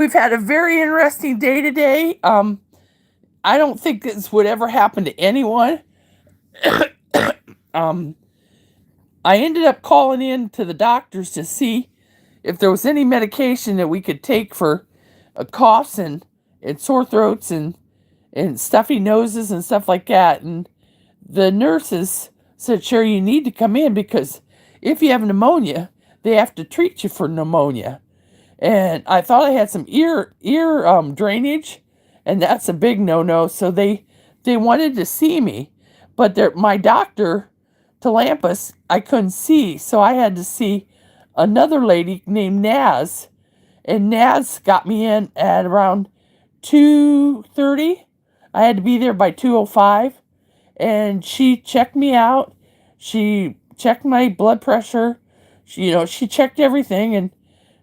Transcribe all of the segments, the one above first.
We've had a very interesting day today. I don't think this would ever happen to anyone. Um, I ended up calling in to the doctors to see if there was any medication that we could take for coughs and sore throats and stuffy noses and stuff like that. And the nurses said, Sherry, you need to come in because if you have pneumonia, they have to treat you for pneumonia. And I thought I had some ear drainage, and that's a big no-no. So they wanted to see me, but my doctor, Talampus, I couldn't see, so I had to see another lady named Naz, and Naz got me in at around 2:30. I had to be there by 2:05, and she checked me out. She checked my blood pressure. She checked everything, and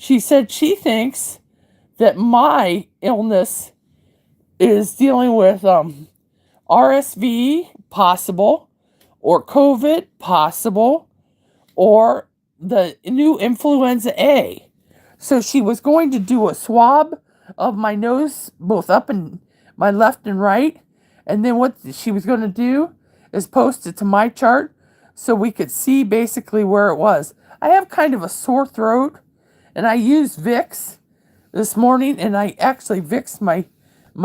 she said she thinks that my illness is dealing with RSV possible, or COVID possible, or the new influenza A. So she was going to do a swab of my nose, both up and my left and right. And then what she was going to do is post it to my chart so we could see basically where it was. I have kind of a sore throat, and I used Vicks this morning, and I actually Vicks my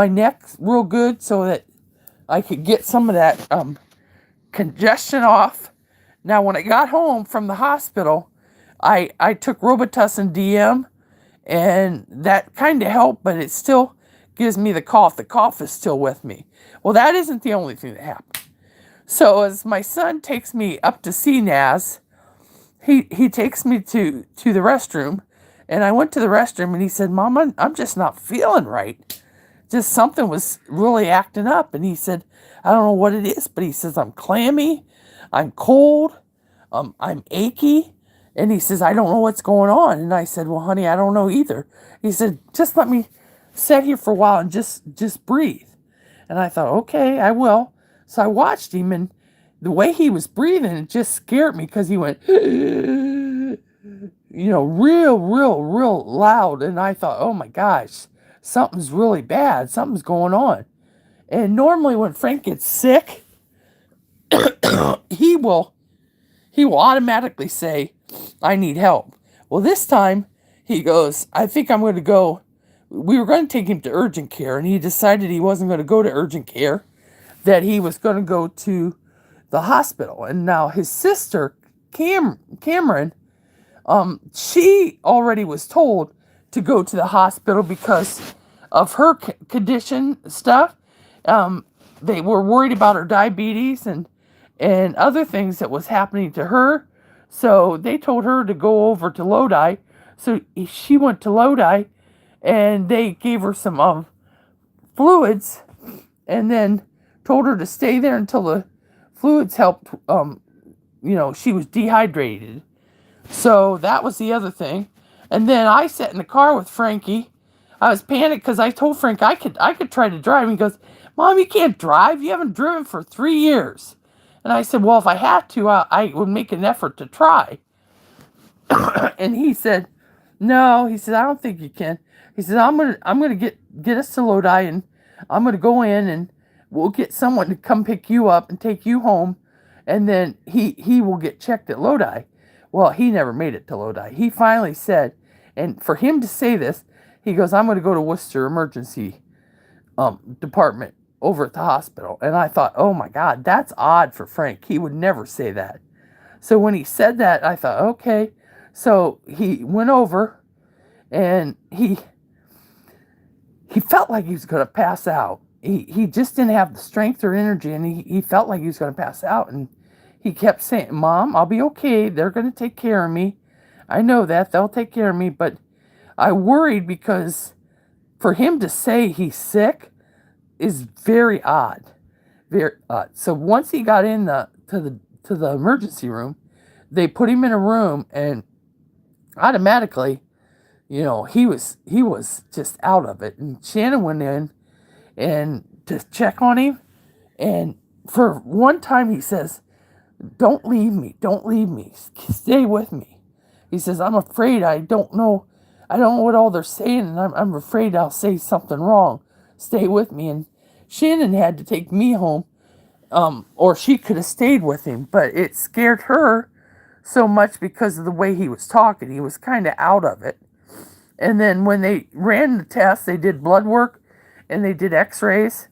neck real good so that I could get some of that congestion off. Now, when I got home from the hospital, I took Robitussin DM, and that kind of helped, but it still gives me the cough. The cough is still with me. Well, that isn't the only thing that happened. So as my son takes me up to see Naz, he takes me to the restroom, and I went to the restroom, and he said, Mom, I'm just not feeling right. Just something was really acting up. And he said, I don't know what it is, but he says, I'm clammy, I'm cold, I'm achy. And he says, I don't know what's going on. And I said, well, honey, I don't know either. He said, just let me sit here for a while and just breathe. And I thought, okay, I will. So I watched him, and the way he was breathing, it just scared me because he went, real loud. And I thought, oh my gosh, something's really bad. Something's going on. And normally when Frank gets sick, he will automatically say, I need help. Well, this time he goes, I think I'm going to go. We were going to take him to urgent care, and he decided he wasn't going to go to urgent care, that he was going to go to the hospital. And now his sister, Cameron, she already was told to go to the hospital because of her condition stuff. They were worried about her diabetes and other things that was happening to her. So they told her to go over to Lodi. So she went to Lodi, and they gave her some fluids, and then told her to stay there until the fluids helped. She was dehydrated. So that was the other thing. And then I sat in the car with Frankie. I was panicked because I told Frank I could try to drive. He goes, Mom, you can't drive. You haven't driven for 3 years. And I said, well, if I had to, I would make an effort to try. And he said, no. He said, I don't think you can. He said, I'm gonna get us to Lodi, and I'm gonna go in, and we'll get someone to come pick you up and take you home, and then he will get checked at Lodi. Well, he never made it to Lodi. He finally said, and for him to say this, he goes, I'm going to go to Worcester Emergency Department over at the hospital. And I thought, oh my God, that's odd for Frank. He would never say that. So when he said that, I thought, okay. So he went over, and he felt like he was going to pass out. He just didn't have the strength or energy, and he felt like he was going to pass out. And he kept saying, Mom, I'll be okay. They're going to take care of me. I know that. They'll take care of me. But I worried because for him to say he's sick is very odd. Very odd. So once he got in to the emergency room, they put him in a room, and automatically, he was just out of it. And Shannon went in and to check on him. And for one time he says, don't leave me. Don't leave me. Stay with me. He says, I'm afraid I don't know. I don't know what all they're saying, and I'm afraid I'll say something wrong. Stay with me. And Shannon had to take me home, or she could have stayed with him, but it scared her so much because of the way he was talking. He was kind of out of it. And then when they ran the test, they did blood work and they did x-rays.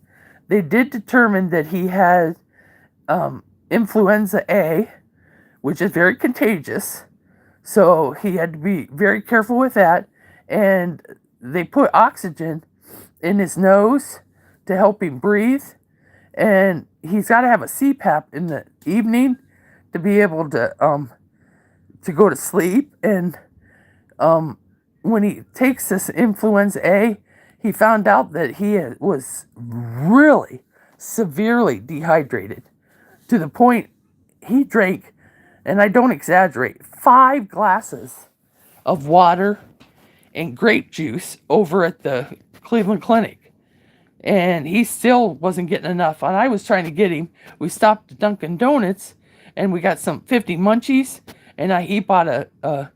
They did determine that he had influenza A, which is very contagious. So he had to be very careful with that. And they put oxygen in his nose to help him breathe. And he's got to have a CPAP in the evening to be able to go to sleep. And when he takes this influenza A, he found out that he was really severely dehydrated to the point he drank, and I don't exaggerate, 5 glasses of water and grape juice over at the Cleveland Clinic. And he still wasn't getting enough. And I was trying to get him. We stopped at Dunkin' Donuts and we got some 50 munchies. And he bought a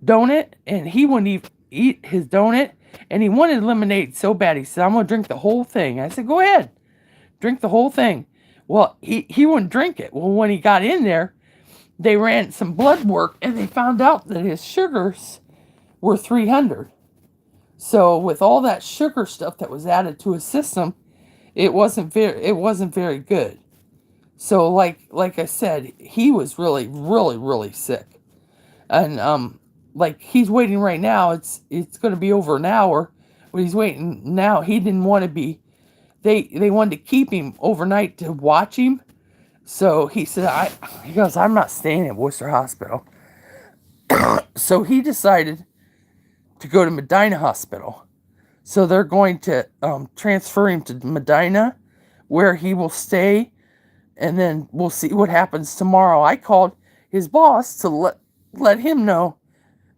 donut, and he wouldn't even eat his donut. And he wanted lemonade so bad. He said, I'm going to drink the whole thing. I said, go ahead, drink the whole thing. Well, he wouldn't drink it. Well, when he got in there, they ran some blood work and they found out that his sugars were 300. So with all that sugar stuff that was added to his system, it wasn't very good. So like I said, he was really, really, really sick. And like he's waiting right now. It's going to be over an hour, but he's waiting now. He didn't want to be. They wanted to keep him overnight to watch him. So he said, he goes, I'm not staying at Worcester Hospital. So he decided to go to Medina Hospital. So they're going to transfer him to Medina, where he will stay, and then we'll see what happens tomorrow. I called his boss to let him know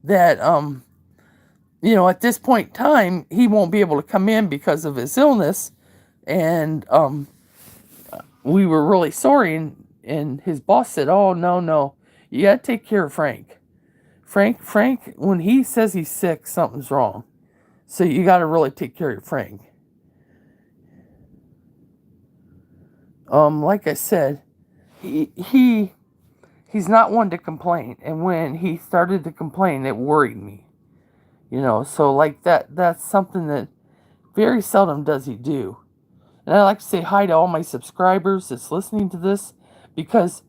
that at this point in time he won't be able to come in because of his illness, and we were really sorry. And his boss said, "Oh no, you gotta take care of Frank. Frank, when he says he's sick, something's wrong. So you gotta really take care of Frank." Like I said, he's not one to complain, and when he started to complain, it worried me. So like that's something that very seldom does he do. And I'd like to say hi to all my subscribers that's listening to this, because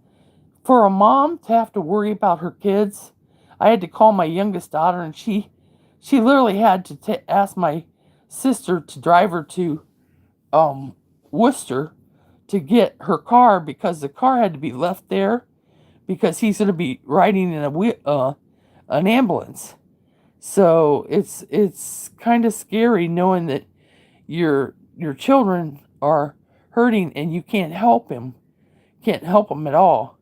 for a mom to have to worry about her kids, I had to call my youngest daughter, and she literally had to ask my sister to drive her to Worcester to get her car, because the car had to be left there because he's going to be riding in an ambulance. So it's kind of scary knowing that your children are hurting and you can't help them at all.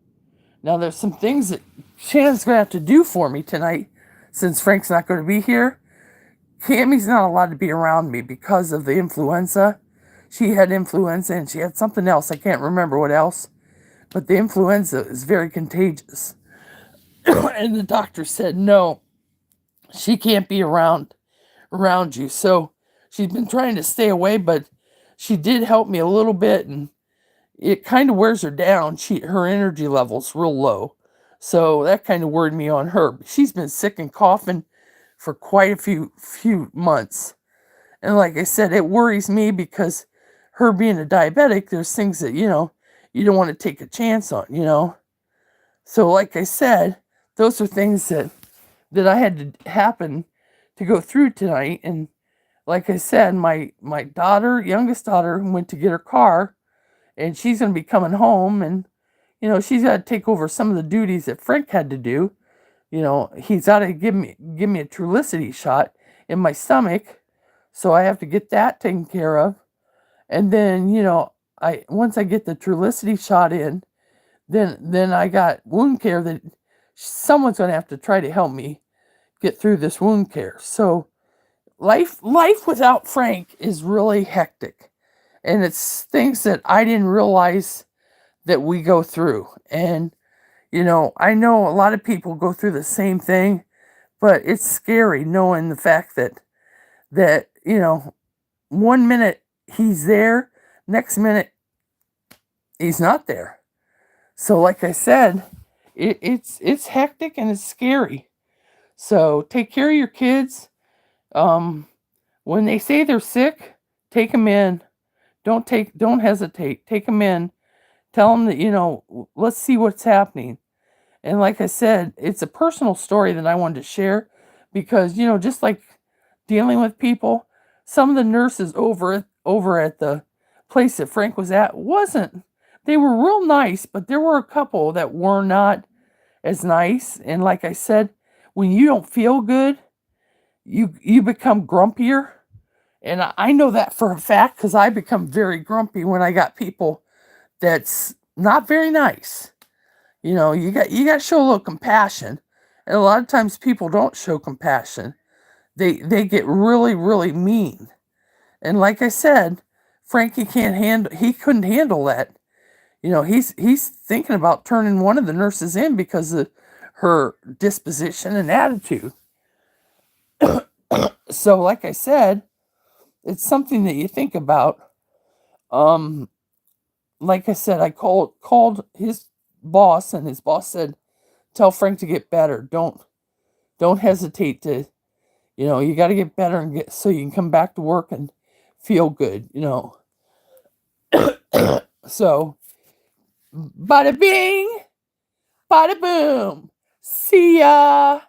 Now there's some things that Shannon's going to have to do for me tonight, since Frank's not going to be here. Cammie's not allowed to be around me because of the influenza. She had influenza and she had something else. I can't remember what else. But the influenza is very contagious. And the doctor said, no, she can't be around you. So she's been trying to stay away, but she did help me a little bit, and it kind of wears her down. Her energy level's real low. So that kind of worried me on her. She's been sick and coughing for quite a few months. And like I said, it worries me because her being a diabetic, there's things that, you don't want to take a chance on. So like I said, those are things that I had to happen to go through tonight. And like I said, my youngest daughter, went to get her car, and she's going to be coming home, and, she's got to take over some of the duties that Frank had to do. He's got to give me a Trulicity shot in my stomach, so I have to get that taken care of. And then, once I get the Trulicity shot in, then I got wound care that someone's going to have to try to help me get through this wound care. So life without Frank is really hectic. And it's things that I didn't realize that we go through. And, I know a lot of people go through the same thing, but it's scary knowing the fact that, 1 minute he's there, next minute he's not there. So like I said, it's hectic and it's scary. So take care of your kids. When they say they're sick, take them in. Don't hesitate. Take them in. Tell them that, let's see what's happening. And like I said, it's a personal story that I wanted to share because, just like dealing with people, some of the nurses over at the place that Frank was at they were real nice, but there were a couple that were not as nice. And like I said, when you don't feel good, you become grumpier. And I know that for a fact because I become very grumpy when I got people that's not very nice. You got to show a little compassion. And a lot of times people don't show compassion. They get really, really mean. And like I said, Frankie he couldn't handle that. He's thinking about turning one of the nurses in because of her disposition and attitude. So like I said, it's something that you think about. Like I said, I called his boss, and his boss said, "Tell Frank to get better. Don't hesitate to, you got to get better and get so you can come back to work and feel good, So, bada bing, bada boom. See ya."